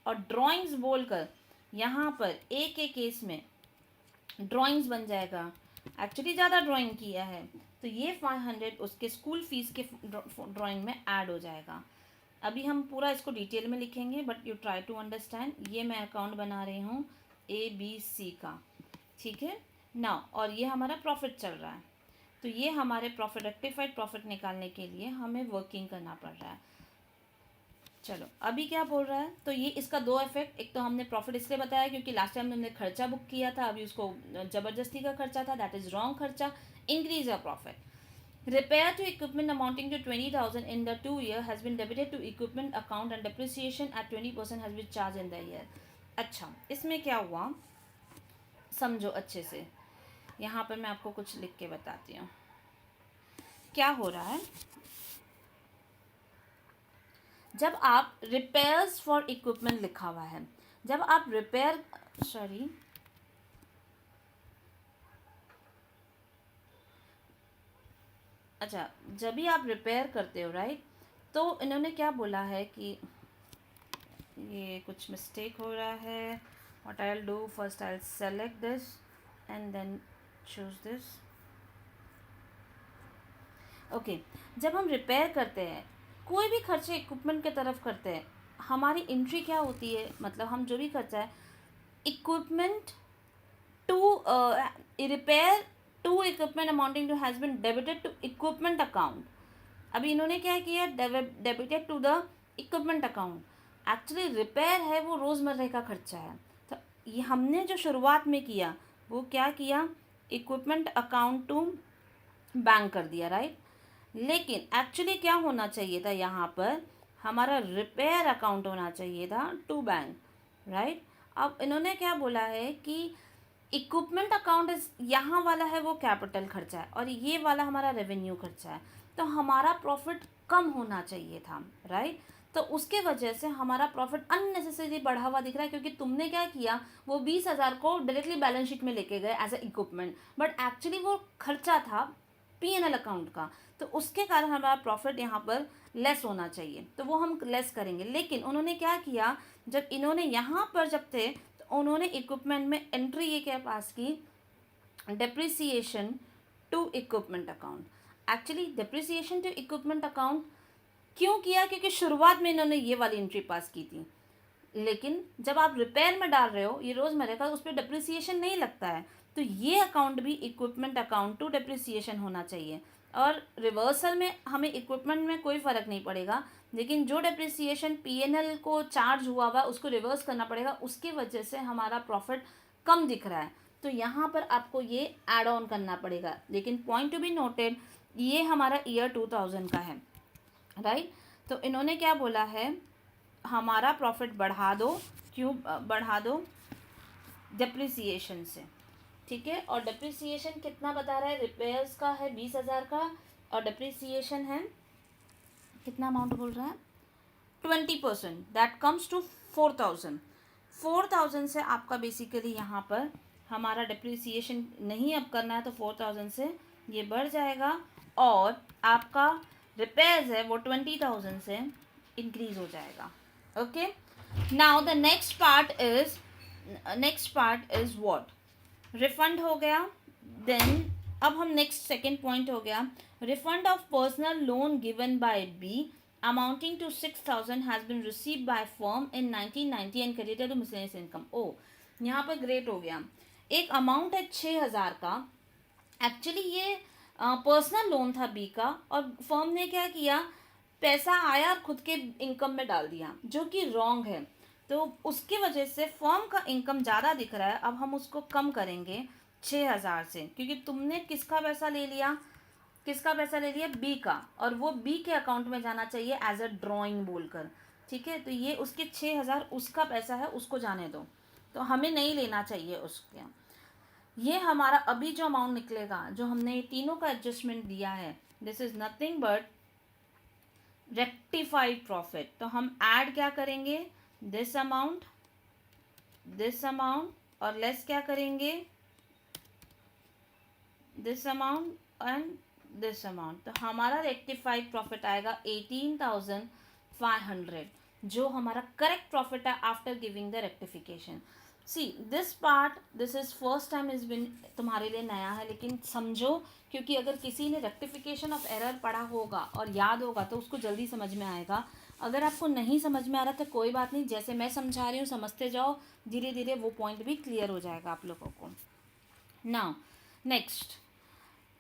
और ड्राइंग्स बोलकर यहाँ पर ए के केस में ड्राइंग्स बन जाएगा. एक्चुअली ज़्यादा ड्राइंग किया है, तो ये 500 उसके स्कूल फीस के ड्राइंग में ऐड हो जाएगा. अभी हम पूरा इसको डिटेल में लिखेंगे, but you try to understand. ये मैं अकाउंट बना रही हूँ ABC का, ठीक है ना, और ये हमारा प्रॉफिट चल रहा है. तो ये हमारे प्रॉफिट, रेक्टिफाइड प्रॉफिट निकालने के लिए हमें वर्किंग करना पड़ रहा है. चलो अभी क्या बोल रहा है, तो ये इसका दो इफेक्ट. एक तो हमने प्रॉफिट इसलिए बताया क्योंकि लास्ट टाइम हमने खर्चा बुक किया था, अभी उसको ज़बरदस्ती का खर्चा था, दैट इज़ रॉन्ग खर्चा. Increase a profit. Repair to equipment amounting to 20,000 in the 2 year has been debited to equipment account and depreciation at 20% has been charged in the year. अच्छा, इसमें क्या हुआ समझो अच्छे से. यहाँ पर मैं आपको कुछ लिख के बताती हूँ क्या हो रहा है. जब आप रिपेयर्स फॉर इक्विपमेंट लिखा हुआ है, जब आप रिपेयर, सॉरी, अच्छा, जब भी आप रिपेयर करते हो राइट, तो इन्होंने क्या बोला है कि ये कुछ मिस्टेक हो रहा है. What I will do, first I will select this and then choose this. Okay, जब हम रिपेयर करते हैं, कोई भी खर्चे इक्विपमेंट की तरफ करते हैं, हमारी एंट्री क्या होती है, मतलब हम जो भी खर्चा है equipment to repair to equipment amounting to has been debited to equipment account. अभी इन्होंने क्या किया, debited to the equipment account. Actually repair है वो रोज़मर्रा का खर्चा है. तो ये हमने जो शुरुआत में किया वो क्या किया, इक्विपमेंट अकाउंट टू बैंक कर दिया राइट. लेकिन एक्चुअली क्या होना चाहिए था, यहाँ पर हमारा रिपेयर अकाउंट होना चाहिए था टू बैंक राइट. अब इन्होंने क्या बोला है कि इक्विपमेंट अकाउंट इज, यहाँ वाला है वो कैपिटल खर्चा है और ये वाला हमारा रेवेन्यू खर्चा है, तो हमारा प्रॉफिट कम होना चाहिए था राइट. तो उसके वजह से हमारा प्रॉफिट अननेसेसरी बढ़ा हुआ दिख रहा है, क्योंकि तुमने क्या किया, वो 20,000 को डायरेक्टली बैलेंस शीट में लेके गए as a equipment, but actually वो खर्चा था P&L अकाउंट का, तो उसके कारण हमारा प्रॉफिट यहाँ पर लेस होना चाहिए, तो वो हम लेस करेंगे। लेकिन उन्होंने क्या किया, जब इन्होंने यहाँ पर जब थे तो उन्होंने इक्विपमेंट में एंट्री ये क्या पास की, depreciation to equipment account. Actually depreciation to equipment account क्यों किया, क्योंकि शुरुआत में इन्होंने ये वाली एंट्री पास की थी, लेकिन जब आप रिपेयर में डाल रहे हो ये रोज़मर्रा का, उस पर डिप्रिसिएशन नहीं लगता है, तो ये अकाउंट भी इक्विपमेंट अकाउंट टू डिप्रिसिएशन होना चाहिए। और रिवर्सल में हमें इक्विपमेंट में कोई फ़र्क नहीं पड़ेगा, लेकिन जो डिप्रिसिएशन P&L को चार्ज हुआ हुआ उसको रिवर्स करना पड़ेगा, उसकी वजह से हमारा प्रॉफिट कम दिख रहा है, तो यहाँ पर आपको ये ऐड ऑन करना पड़ेगा। लेकिन पॉइंट टू बी नोटेड, ये हमारा ईयर 2000 का है, राइट। तो इन्होंने क्या बोला है, हमारा प्रॉफिट बढ़ा दो, क्यों बढ़ा दो, डिप्रिसिएशन से, ठीक है। और डिप्रिसिएशन कितना बता रहा है, रिपेयर्स का है 20,000 का, और डिप्रिसिएशन है कितना अमाउंट बोल रहा है, 20%, दैट कम्स टू 4,000। 4,000 से आपका बेसिकली यहाँ पर हमारा डिप्रिसिएशन नहीं अब करना है, तो 4,000 से ये बढ़ जाएगा, और आपका रिपेयर्स है वो 20,000 से इंक्रीज हो जाएगा। Okay, now the next part is what, refund हो गया। देन अब हम नेक्स्ट सेकेंड पॉइंट हो गया, refund of personal loan given by B amounting to 6,000 has been received by firm in 1990 and credited to miscellaneous income. Oh, यहाँ पर great हो गया, एक अमाउंट है 6,000 का, एक्चुअली ये पर्सनल लोन था बी का, और फर्म ने क्या किया, पैसा आया और खुद के इनकम में डाल दिया, जो कि रॉन्ग है। तो उसकी वजह से फर्म का इनकम ज़्यादा दिख रहा है, अब हम उसको कम करेंगे 6,000 से, क्योंकि तुमने किसका पैसा ले लिया, बी का, और वो बी के अकाउंट में जाना चाहिए एज अ ड्राइंग बोलकर, ठीक है। तो ये उसके 6,000 उसका पैसा है, उसको जाने दो, तो हमें नहीं लेना चाहिए उसके। ये हमारा अभी जो अमाउंट निकलेगा, जो हमने ये तीनों का एडजस्टमेंट दिया है, this is nothing but rectified profit. तो हम ऐड क्या करेंगे, दिस अमाउंट और लेस क्या करेंगे, this amount and this amount. तो हमारा रेक्टिफाइड प्रॉफिट आएगा 18,500, जो हमारा करेक्ट प्रॉफिट है after giving the rectification. See this part, this is first time is been तुम्हारे लिए नया है, लेकिन समझो, क्योंकि अगर किसी ने रेक्टिफिकेशन ऑफ एरर पढ़ा होगा और याद होगा तो उसको जल्दी समझ में आएगा। अगर आपको नहीं समझ में आ रहा तो कोई बात नहीं, जैसे मैं समझा रही हूँ समझते जाओ, धीरे धीरे वो पॉइंट भी क्लियर हो जाएगा आप लोगों को। नाउ नेक्स्ट,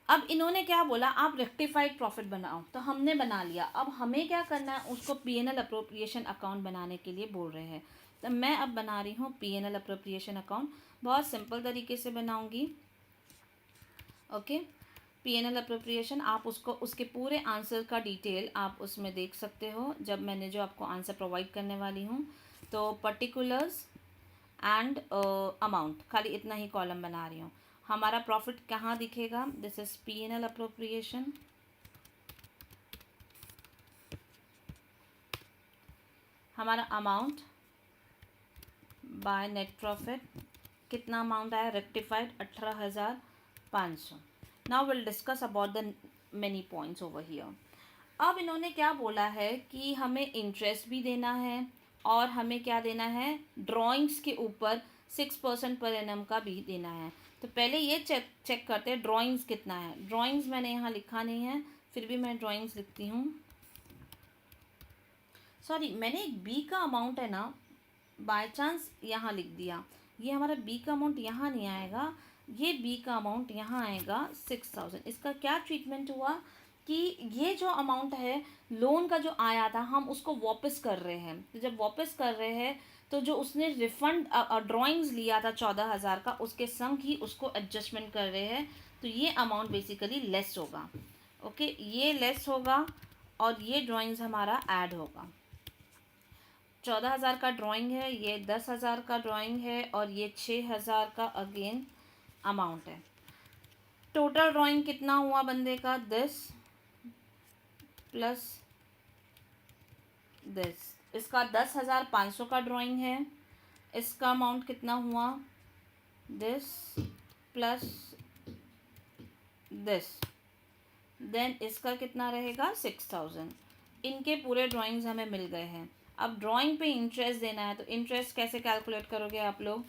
अब इन्होंने क्या बोला, आप रेक्टिफाइड प्रॉफिट बनाओ, तो हमने बना लिया। अब हमें क्या करना है, उसको P&L अप्रोप्रिएशन अकाउंट बनाने के लिए बोल रहे हैं, तो मैं अब बना रही हूँ P&L अप्रोप्रिएशन अकाउंट, बहुत सिंपल तरीके से बनाऊंगी। ओके, P&L अप्रोप्रिएशन, आप उसको उसके पूरे आंसर का डिटेल आप उसमें देख सकते हो, जब मैंने जो आपको आंसर प्रोवाइड करने वाली हूँ। तो पर्टिकुलर्स एंड अमाउंट, खाली इतना ही कॉलम बना रही हूँ। हमारा प्रॉफिट कहाँ दिखेगा, दिस इज P&L अप्रोप्रिएशन, हमारा अमाउंट बाय नेट प्रॉफिट, कितना अमाउंट आया rectified, 18,500। Now will discuss about the many points over here. अब इन्होंने क्या बोला है कि हमें इंटरेस्ट भी देना है, और हमें क्या देना है, ड्राइंग्स के ऊपर 6% पर एनम का भी देना है। तो पहले ये चेक करते हैं ड्राइंग्स कितना है। ड्राइंग्स मैंने यहाँ लिखा नहीं है, फिर भी मैं ड्राइंग्स लिखती हूँ। सॉरी, मैंने एक बी का अमाउंट है ना, बाय चांस यहाँ लिख दिया, ये हमारा बी का अमाउंट यहाँ नहीं आएगा, ये बी का अमाउंट यहाँ आएगा 6,000। इसका क्या ट्रीटमेंट हुआ कि ये जो अमाउंट है लोन का जो आया था, हम उसको वापस कर रहे हैं। तो जब वापस कर रहे हैं तो जो उसने रिफंड ड्राइंग्स लिया था 14,000 का, उसके संग ही उसको एडजस्टमेंट कर रहे हैं, तो ये अमाउंट बेसिकली लेस होगा। ओके, ये लेस होगा और ये ड्राइंग्स हमारा ऐड होगा। 14,000 का ड्राइंग है, ये 10,000 का ड्राइंग है, और ये 6,000 का अगेन अमाउंट है। टोटल ड्राइंग कितना हुआ बंदे का, 10 प्लस दिस, इसका 10,500 का ड्राइंग है, इसका अमाउंट कितना हुआ, दिस प्लस दिस, देन इसका कितना रहेगा 6,000। इनके पूरे ड्राइंग्स हमें मिल गए हैं। अब ड्राइंग पे इंटरेस्ट देना है, तो इंटरेस्ट कैसे कैलकुलेट करोगे आप लोग?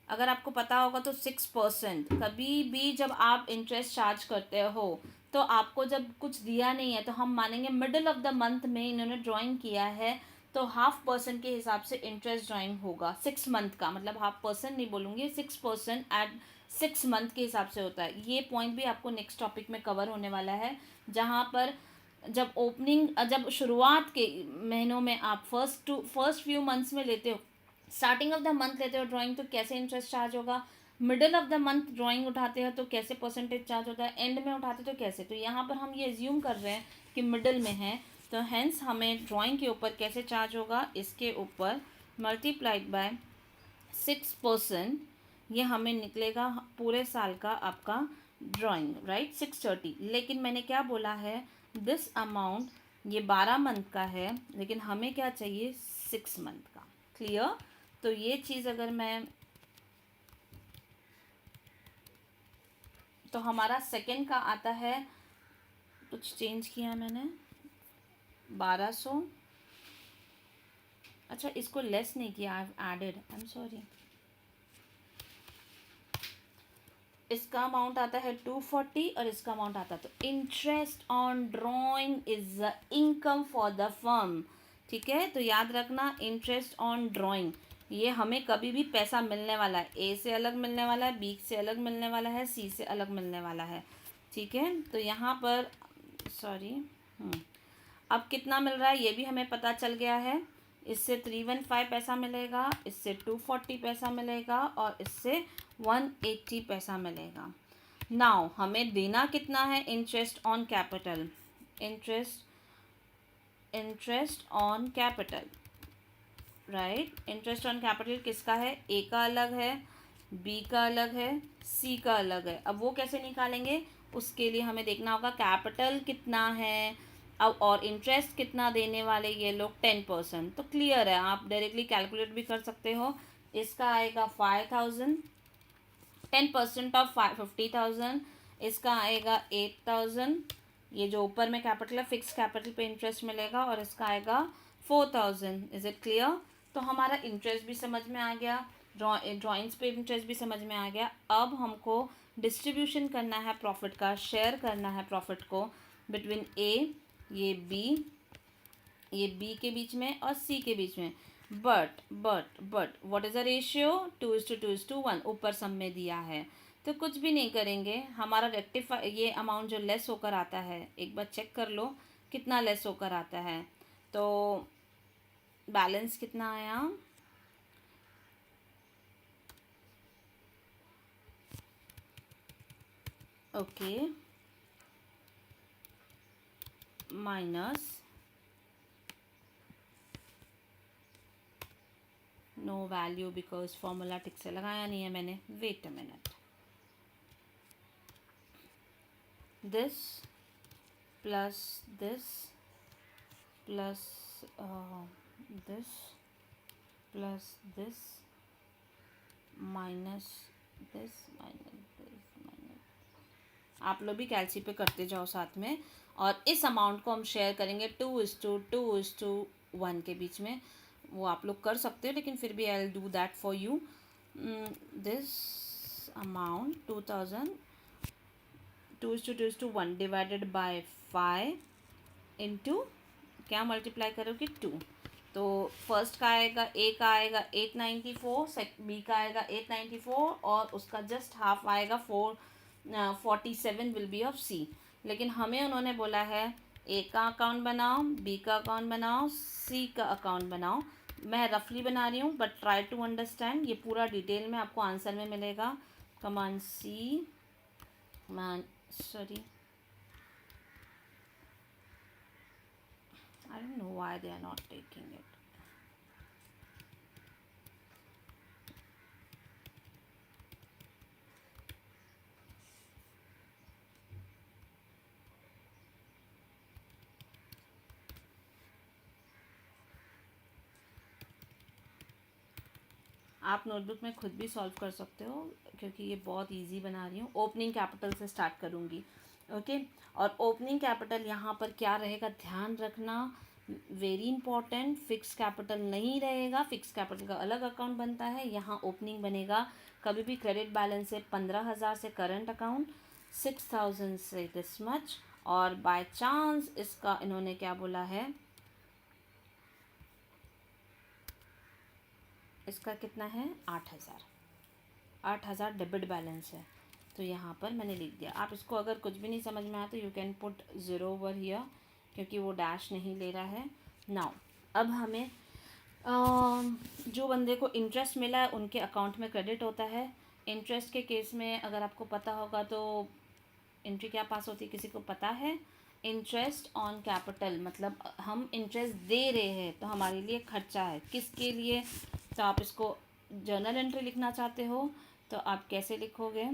अगर आपको पता होगा तो 6%, कभी भी जब आप इंटरेस्ट चार्ज करते हो तो आपको जब कुछ दिया नहीं है तो हम मानेंगे मिडिल ऑफ द मंथ में इन्होंने ड्राइंग किया है, तो 0.5% के हिसाब से इंटरेस्ट ड्राइंग होगा 6 मंथ का, मतलब 0.5% नहीं बोलूँगी, 6% एट 6 मंथ के हिसाब से होता है। ये पॉइंट भी आपको नेक्स्ट टॉपिक में कवर होने वाला है, जहाँ पर जब शुरुआत के महीनों में आप फर्स्ट फ्यू मंथ्स में लेते हो, स्टार्टिंग ऑफ द मंथ लेते हो ड्राइंग, तो कैसे इंटरेस्ट चार्ज होगा, middle of the month drawing उठाते हो तो कैसे परसेंटेज चार्ज होता है, एंड में उठाते तो कैसे। तो यहाँ पर हम ये एज्यूम कर रहे हैं कि मिडिल में है, तो हेंस हमें ड्राइंग के ऊपर कैसे चार्ज होगा, इसके ऊपर मल्टीप्लाइड बाय 6%, ये हमें निकलेगा पूरे साल का आपका ड्राइंग, राइट, 630। लेकिन मैंने क्या बोला है, दिस अमाउंट ये 12 मंथ का है, लेकिन हमें क्या चाहिए 6 मंथ का। क्लियर? तो ये चीज़ अगर मैं, तो हमारा सेकंड का आता है, कुछ चेंज किया मैंने, 1200, अच्छा इसको लेस नहीं किया, I added, I am sorry. इसका अमाउंट आता है 240 और इसका अमाउंट आता है, तो interest on drawing is the income for the firm. ठीक है, तो याद रखना, इंटरेस्ट ऑन ड्राइंग ये हमें कभी भी पैसा मिलने वाला है, ए से अलग मिलने वाला है, बी से अलग मिलने वाला है, सी से अलग मिलने वाला है। ठीक है, तो यहाँ पर सॉरी, अब कितना मिल रहा है ये भी हमें पता चल गया है। इससे 315 पैसा मिलेगा, इससे 240 पैसा मिलेगा और इससे 180 पैसा मिलेगा। नाउ हमें देना कितना है, interest on capital, interest on capital, right. Interest on capital किसका है, ए का अलग है, बी का अलग है, सी का अलग है। अब वो कैसे निकालेंगे, उसके लिए हमें देखना होगा कैपिटल कितना है अब और इंटरेस्ट कितना देने वाले ये लोग, 10%। तो क्लियर है, आप डायरेक्टली कैलकुलेट भी कर सकते हो। इसका आएगा 5,000, 10% ऑफ 50,000, इसका आएगा 8,000। ये जो ऊपर में कैपिटल है, फिक्स कैपिटल पे इंटरेस्ट मिलेगा, और इसका आएगा 4,000। Is it clear? तो हमारा इंटरेस्ट भी समझ में आ गया, ड्राइंग्स पे इंटरेस्ट भी समझ में आ गया। अब हमको डिस्ट्रीब्यूशन करना है प्रॉफिट का, शेयर करना है प्रॉफिट को बिटवीन ए, ये बी के बीच में और सी के बीच में। But what is the ratio, 2:2:1 ऊपर सब में दिया है, तो कुछ भी नहीं करेंगे। हमारा रेक्टिफाई, ये अमाउंट जो लेस होकर आता है, एक बार चेक कर लो कितना लेस होकर आता है। तो बैलेंस कितना आया, okay, minus, no value because formula ठीक से लगाया नहीं है मैंने, wait a minute, this plus this plus this plus this minus this minus, आप लोग भी कैलसी पे करते जाओ साथ में। और इस अमाउंट को हम शेयर करेंगे 2:2:1 के बीच में, वो आप लोग कर सकते हो, लेकिन फिर भी आई will do that for you. This amount 2,000, 2:2:1 divided by 5 into, क्या मल्टीप्लाई करोगे 2, तो फर्स्ट का आएगा, ए का आएगा 894, बी का आएगा 894, और उसका जस्ट हाफ आएगा 47 विल बी ऑफ सी। लेकिन हमें उन्होंने बोला है ए का अकाउंट बनाओ, बी का अकाउंट बनाओ, सी का अकाउंट बनाओ। मैं रफली बना रही हूँ, बट ट्राई टू अंडरस्टैंड, ये पूरा डिटेल में आपको आंसर में मिलेगा। Command C, command sorry, I don't know why they are not taking it. आप नोटबुक में खुद भी सॉल्व कर सकते हो क्योंकि ये बहुत इजी बना रही हूँ। ओपनिंग कैपिटल से स्टार्ट करूँगी, ओके। और ओपनिंग कैपिटल यहाँ पर क्या रहेगा, ध्यान रखना, वेरी इंपॉर्टेंट, फिक्स कैपिटल नहीं रहेगा। फिक्स कैपिटल का अलग अकाउंट बनता है, यहाँ ओपनिंग बनेगा कभी भी क्रेडिट बैलेंस से 15,000 से करंट अकाउंट, 6,000 से दिस मच, और बाय चांस इसका इन्होंने क्या बोला है, इसका कितना है 8,000, 8,000 डेबिट बैलेंस है। तो यहाँ पर मैंने लिख दिया। आप इसको अगर कुछ भी नहीं समझ में आया तो you can put zero over here, क्योंकि वो डैश नहीं ले रहा है। नाउ अब हमें जो बंदे को इंटरेस्ट मिला है उनके अकाउंट में क्रेडिट होता है। इंटरेस्ट के केस में अगर आपको पता होगा तो एंट्री क्या पास होती है, किसी को पता है? इंटरेस्ट ऑन कैपिटल, मतलब हम इंटरेस्ट दे रहे हैं तो हमारे लिए खर्चा है, किसके लिए? तो आप इसको जर्नल एंट्री लिखना चाहते हो तो आप कैसे लिखोगे,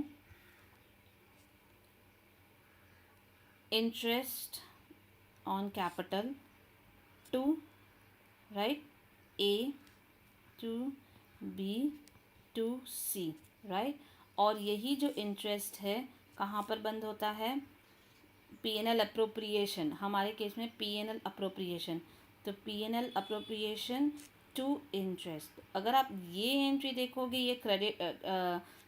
interest on capital to, right, A to B to C, right. और यही जो इंटरेस्ट है कहाँ पर बंद होता है, पीएनएल अप्रोप्रिएशन, हमारे केस में पीएनएल अप्रोप्रिएशन, तो पीएनएल अप्रोप्रिएशन टू इंटरेस्ट। अगर आप ये एंट्री देखोगे, ये क्रेडिट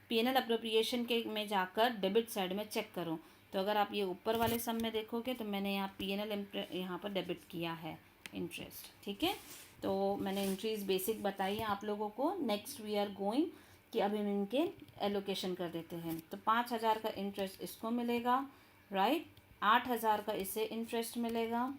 पीएनएल अप्रोप्रिएशन के में जाकर डेबिट साइड में चेक करो, तो अगर आप ये ऊपर वाले सम में देखोगे तो मैंने यहाँ पीएनएल यहाँ पर डेबिट किया है इंटरेस्ट, ठीक है। तो मैंने एंट्रीज बेसिक बताई है आप लोगों को। नेक्स्ट वी आर गोइंग कि अभी हम इनके एलोकेशन कर देते हैं। तो 5,000 का इंटरेस्ट इसको मिलेगा, राइट, 8,000 का इसे इंटरेस्ट मिलेगा,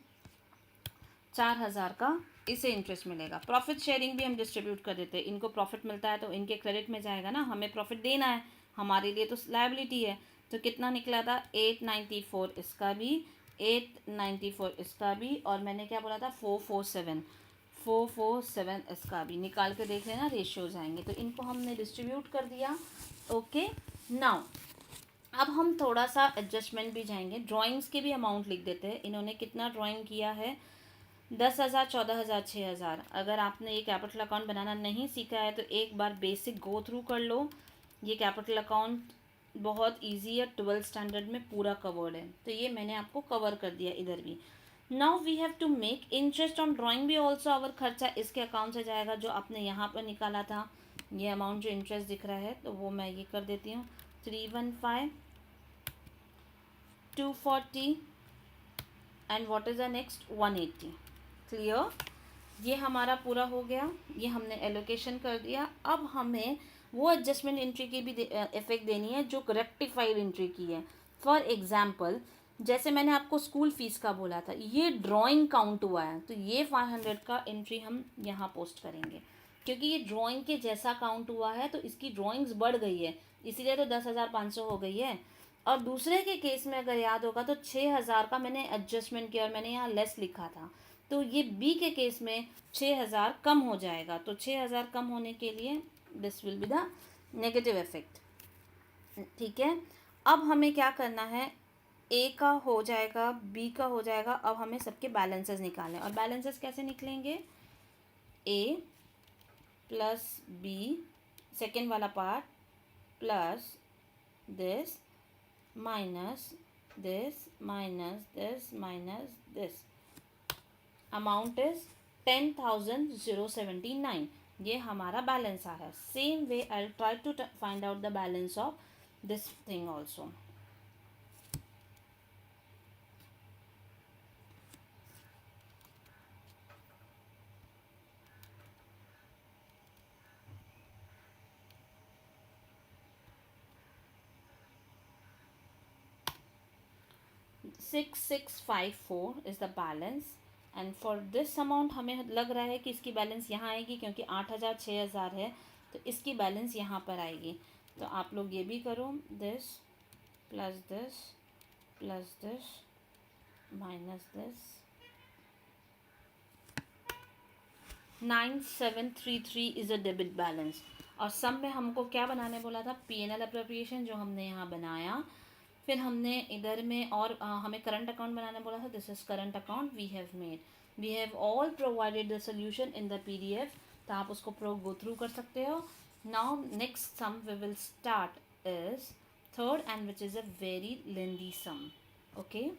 4,000 का इसे इंटरेस्ट मिलेगा। प्रॉफिट शेयरिंग भी हम डिस्ट्रीब्यूट कर देते हैं, इनको प्रॉफिट मिलता है तो इनके क्रेडिट में जाएगा ना, हमें प्रॉफिट देना है, हमारे लिए तो लायबिलिटी है। तो कितना निकला था 894 इसका भी, 894 इसका भी, और मैंने क्या बोला था 447 इसका भी। निकाल के देख लेना, रेशियोज आएंगे। तो इनको हमने डिस्ट्रीब्यूट कर दिया, ओके। नाउ अब हम थोड़ा सा एडजस्टमेंट भी जाएंगे, ड्राइंग्स के भी अमाउंट लिख देते हैं। इन्होंने कितना ड्राइंग किया है, 10,000, 14,000, 6,000। अगर आपने ये कैपिटल अकाउंट बनाना नहीं सीखा है तो एक बार बेसिक गो थ्रू कर लो। ये कैपिटल अकाउंट बहुत इजी है, 12th स्टैंडर्ड में पूरा कवर्ड है, तो ये मैंने आपको कवर कर दिया इधर भी। Now we have to make interest on drawing भी ऑल्सो आवर खर्चा इसके अकाउंट से जाएगा जो आपने यहाँ पर निकाला था। ये अमाउंट जो इंटरेस्ट दिख रहा है तो वो मैं ये कर देती हूँ, 315, 240 and what is the next 180। Clear, ये हमारा पूरा हो गया, ये हमने एलोकेशन कर दिया। अब हमें वो एडजस्टमेंट एंट्री की भी इफेक्ट देनी है जो रेक्टिफाइड एंट्री की है। फॉर एग्जांपल जैसे मैंने आपको स्कूल फीस का बोला था, ये ड्राइंग काउंट हुआ है तो ये 500 का एंट्री हम यहाँ पोस्ट करेंगे, क्योंकि ये ड्राइंग के जैसा काउंट हुआ है तो इसकी ड्राइंग्स बढ़ गई है, इसीलिए तो 10,500 हो गई है। और दूसरे के केस में अगर याद होगा तो 6,000 का मैंने एडजस्टमेंट किया और मैंने यहाँ लेस लिखा था, तो ये बी के केस में 6,000 कम हो जाएगा। तो 6,000 कम होने के लिए this will be the negative effect, ठीक है। अब हमें क्या करना है, ए का हो जाएगा, बी का हो जाएगा, अब हमें सबके बैलेंसेस निकालने, और बैलेंसेस कैसे निकलेंगे, ए प्लस बी सेकेंड वाला part plus this minus this minus this minus this, amount is 10,079, ये हमारा बैलेंस आ रहा है। Same way I try to find out the balance of this thing also. Six 6,554 is the balance, and for this amount हमें लग रहा है कि इसकी बैलेंस यहाँ आएगी, क्योंकि 8,000 6,000 है तो इसकी बैलेंस यहाँ पर आएगी। तो आप लोग ये भी करो, this plus this minus this, 9,733 is a debit balance. और सम में हमको क्या बनाने बोला था, पीएनएल अप्रोप्रिएशन, जो हमने यहाँ बनाया। फिर हमने इधर में और हमें करंट अकाउंट बनाने बोला था, this is current account we have made, we have all provided the solution in the PDF, तो आप उसको गो थ्रू कर सकते हो। Now next sum we will start is third, and which is a very lengthy sum. Okay.